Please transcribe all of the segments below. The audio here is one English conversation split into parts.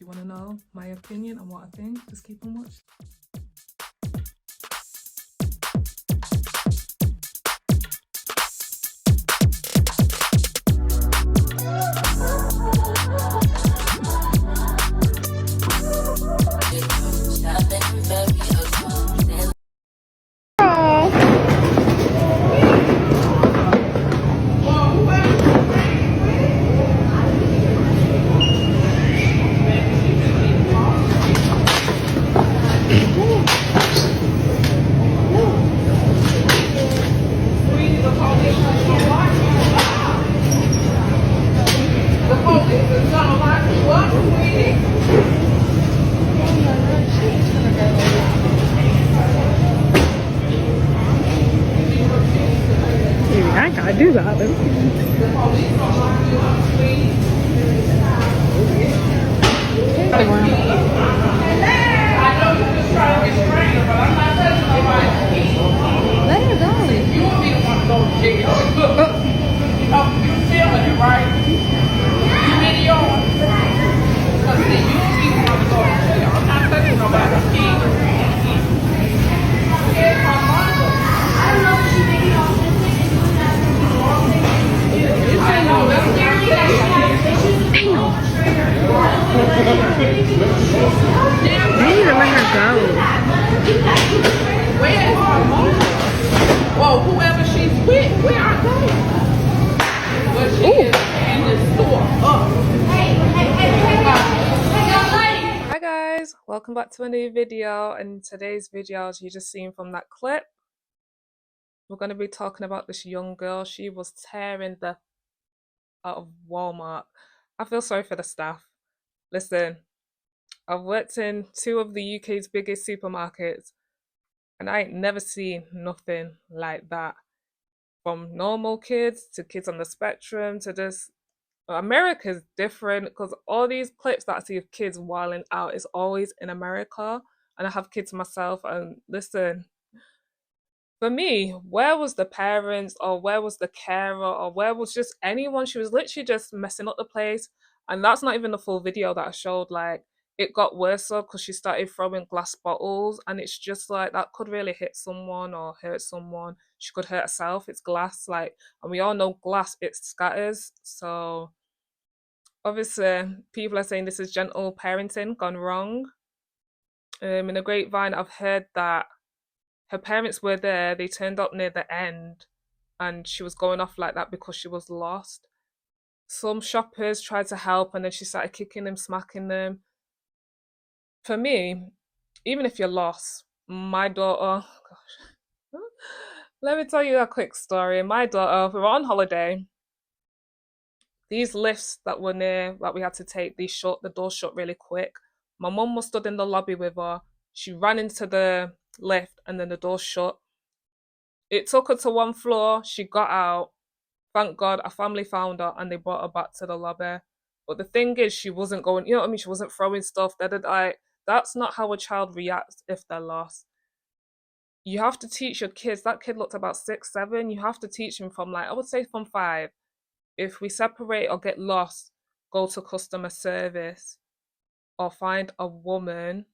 you want to know my opinion on what I think, just keep on watching. I gotta do that then. Let her go. You want me to want to go to jail? You feeling it, right? You video. Because see, you don't even want to go to jail. I'm not touching nobody's kid. I don't know if she made it off. They need to let her go. Where is her mom? Well, whoever she's with, where are they? Well, she is in the store. Hi guys, welcome back to a new video. And today's video, as you just seen from that clip, we're going to be talking about this young girl. She was tearing the out of Walmart. I feel sorry for the staff. Listen, I've worked in two of the UK's biggest supermarkets and I ain't never seen nothing like that. From normal kids to kids on the spectrum to this. America's different because all these clips that I see of kids wilding out is always in America. And I have kids myself, and listen, for me, where was the parents or where was the carer or where was just anyone? She was literally just messing up the place. And that's not even the full video that I showed. Like, it got worse because she started throwing glass bottles, and it's just like that could really hit someone or hurt someone. She could hurt herself. It's glass, like, and we all know glass, it scatters. So obviously, people are saying this is gentle parenting gone wrong. In the grapevine, I've heard that her parents were there, they turned up near the end, and she was going off like that because she was lost. Some shoppers tried to help, and then she started kicking them, smacking them. For me, even if you're lost, my daughter, gosh, let me tell you a quick story. My daughter, we were on holiday. These lifts that were near that we had to take, the door shut really quick. My mum was stood in the lobby with her. She ran into the lift and then the door shut. It took her to one floor. She got out. Thank God, a family found her and they brought her back to the lobby. But the thing is, she wasn't going, you know what I mean? She wasn't throwing stuff. That's not how a child reacts if they're lost. You have to teach your kids. That kid looked about 6, 7. You have to teach him from, like, I would say from 5. If we separate or get lost, go to customer service or find a woman.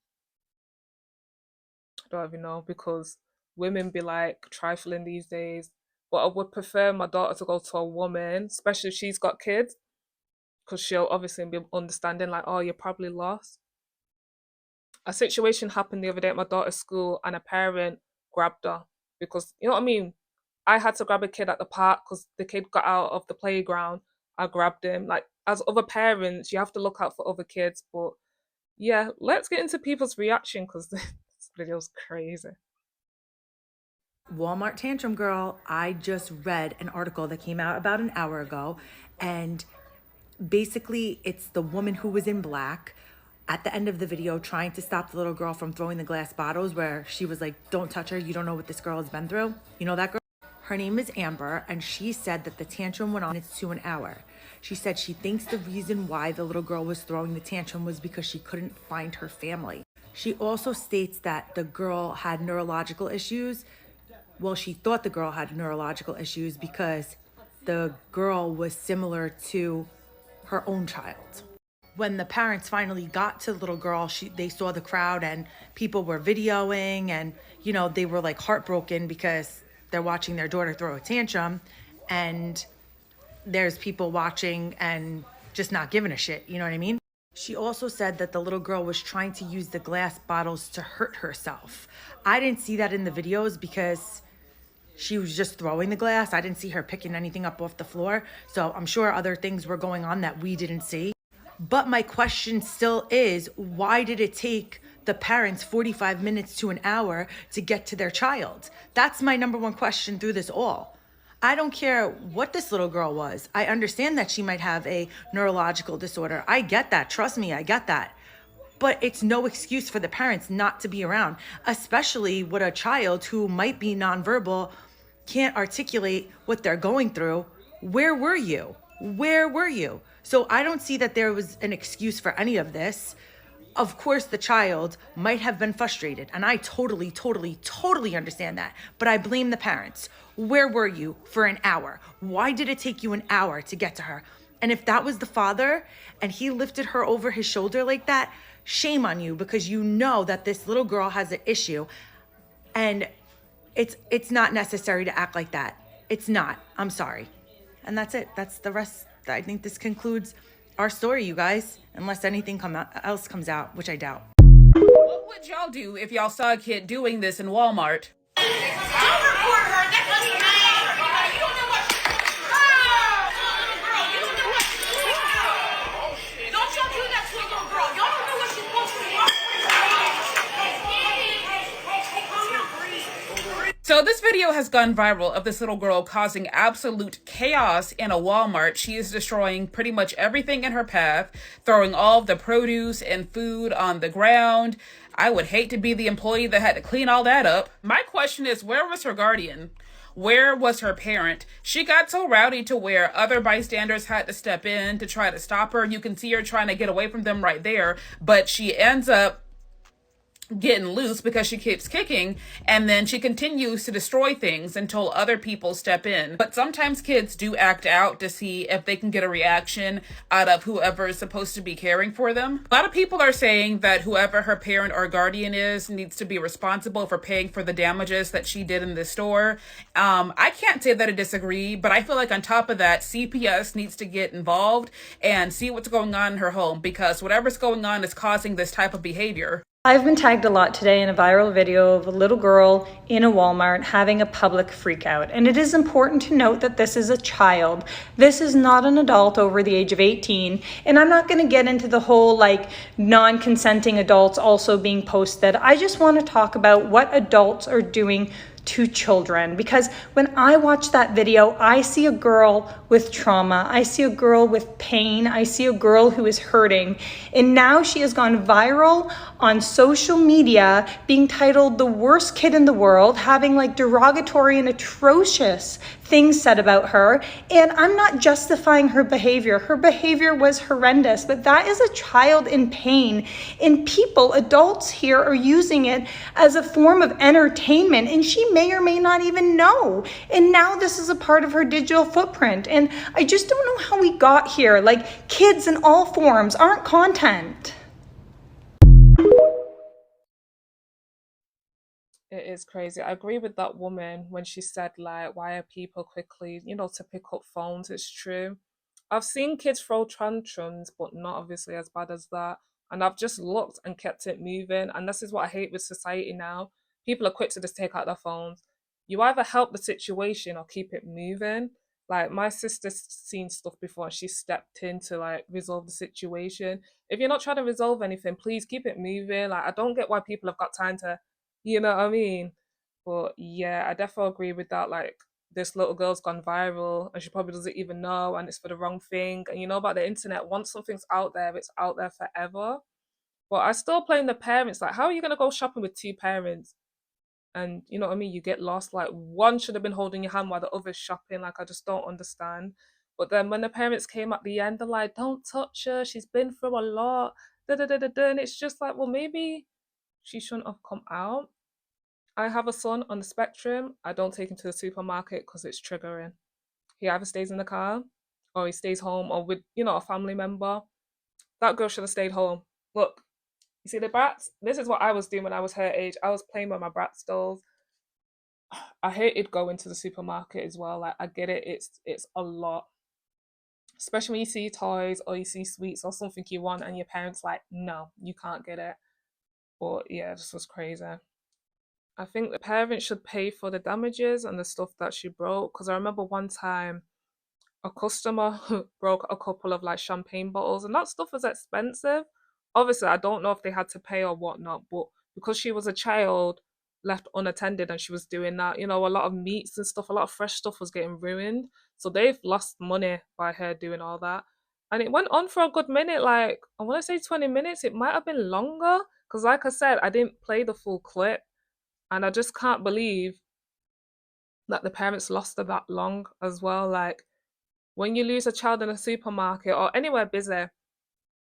I don't even know, because women be like trifling these days. But I would prefer my daughter to go to a woman, especially if she's got kids, because she'll obviously be understanding, like, oh, you're probably lost. A situation happened the other day at my daughter's school, and a parent grabbed her because, you know what I mean? I had to grab a kid at the park because the kid got out of the playground. I grabbed him. Like, as other parents, you have to look out for other kids. But yeah, let's get into people's reaction because this video's crazy. Walmart tantrum girl. I just read an article that came out about an hour ago, and basically it's the woman who was in black at the end of the video trying to stop the little girl from throwing the glass bottles, where she was like, don't touch her, you don't know what this girl has been through. You know that girl? Her name is Amber, and she said that the tantrum went on to an hour. She said she thinks the reason why the little girl was throwing the tantrum was because she couldn't find her family. She also states that the girl had neurological issues. Well, she thought the girl had neurological issues because the girl was similar to her own child. when the parents finally got to the little girl, they saw the crowd and people were videoing, and they were like heartbroken because they're watching their daughter throw a tantrum, and there's people watching and just not giving a shit. You know what I mean? She also said that the little girl was trying to use the glass bottles to hurt herself. I didn't see that in the videos because she was just throwing the glass. I didn't see her picking anything up off the floor. So I'm sure other things were going on that we didn't see. But my question still is, why did it take the parents 45 minutes to an hour to get to their child? That's my number one question through this all. I don't care what this little girl was. I understand that she might have a neurological disorder. I get that. Trust me, I get that. But it's no excuse for the parents not to be around, especially with a child who might be nonverbal, can't articulate what they're going through. Where were you? Where were you? So I don't see that there was an excuse for any of this. Of course, the child might have been frustrated, and I totally understand that. But I blame the parents. Where were you for an hour? Why did it take you an hour to get to her? And if that was the father and he lifted her over his shoulder like that, shame on you, because you know that this little girl has an issue, and it's not necessary to act like that. It's not. I'm sorry. And that's it. That's the rest. I think this concludes our story, you guys, unless anything else comes out, which I doubt. What would y'all do if y'all saw a kid doing this in Walmart? Don't report her. That doesn't matter. You don't know what. Don't y'all do that to a little girl. Y'all don't know what she's supposed to do. So this video has gone viral of this little girl causing absolute chaos in a Walmart. She is destroying pretty much everything in her path, throwing all of the produce and food on the ground. I would hate to be the employee that had to clean all that up. My question is, where was her guardian? Where was her parent? She got so rowdy to where other bystanders had to step in to try to stop her. You can see her trying to get away from them right there, but she ends up getting loose because she keeps kicking, and then she continues to destroy things until other people step in. But sometimes kids do act out to see if they can get a reaction out of whoever is supposed to be caring for them. A lot of people are saying that whoever her parent or guardian is needs to be responsible for paying for the damages that she did in the store. I can't say that I disagree, but I feel like on top of that, CPS needs to get involved and see what's going on in her home, because whatever's going on is causing this type of behavior. I've been tagged a lot today in a viral video of a little girl in a Walmart having a public freakout. And it is important to note that this is a child. This is not an adult over the age of 18. And I'm not going to get into the whole non-consenting adults also being posted. I just want to talk about what adults are doing to children, because when I watch that video, I see a girl with trauma, I see a girl with pain, I see a girl who is hurting, and now she has gone viral on social media being titled the worst kid in the world, having derogatory and atrocious things said about her. And I'm not justifying her behavior. Her behavior was horrendous, but that is a child in pain, and adults here are using it as a form of entertainment, and she may or may not even know. And now this is a part of her digital footprint. And I just don't know how we got here. Kids in all forms aren't content. It is crazy. I agree with that woman when she said, why are people quickly, to pick up phones? It's true. I've seen kids throw tantrums, but not obviously as bad as that. And I've just looked and kept it moving. And this is what I hate with society now. People are quick to just take out their phones. You either help the situation or keep it moving. My sister's seen stuff before and she stepped in to resolve the situation. If you're not trying to resolve anything, please keep it moving. I don't get why people have got time to, you know what I mean? But yeah, I definitely agree with that. This little girl's gone viral and she probably doesn't even know, and it's for the wrong thing. And you know about the internet, once something's out there, it's out there forever. But I still blame the parents. How are you gonna go shopping with two parents? And you know what I mean? You get lost. One should have been holding your hand while the other's shopping. I just don't understand. But then when the parents came at the end, they're like, "Don't touch her. She's been through a lot." Da da da da da. And it's just well, maybe she shouldn't have come out. I have a son on the spectrum. I don't take him to the supermarket because it's triggering. He either stays in the car or he stays home or with, a family member. That girl should have stayed home. Look, you see the brats? This is what I was doing when I was her age. I was playing with my brat dolls. I hated going to the supermarket as well. Like I get it, it's a lot. Especially when you see toys or you see sweets or something you want and your parents like, no, you can't get it. But yeah, this was crazy. I think the parents should pay for the damages and the stuff that she broke. Because I remember one time a customer broke a couple of like champagne bottles, and that stuff was expensive. Obviously, I don't know if they had to pay or whatnot, but because she was a child left unattended and she was doing that, you know, a lot of meats and stuff, a lot of fresh stuff was getting ruined. So they've lost money by her doing all that. And it went on for a good minute, like I want to say 20 minutes. It might have been longer because, like I said, I didn't play the full clip, and I just can't believe that the parents lost her that long as well. Like, when you lose a child in a supermarket or anywhere busy,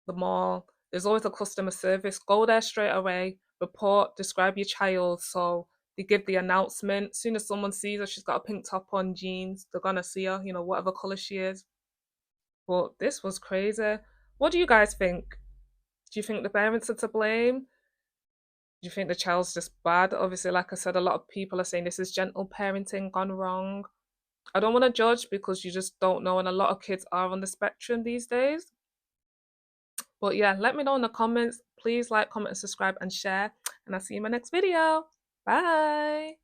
the mall, there's always a customer service. Go there straight away, report, describe your child. So they give the announcement. As soon as someone sees her, she's got a pink top on, jeans, they're gonna see her, you know, whatever color she is. But this was crazy. What do you guys think? Do you think the parents are to blame? Do you think the child's just bad? Obviously, like I said, a lot of people are saying this is gentle parenting gone wrong. I don't want to judge because you just don't know, and a lot of kids are on the spectrum these days. But yeah, let me know in the comments. Please like, comment, and subscribe and share. And I'll see you in my next video. Bye.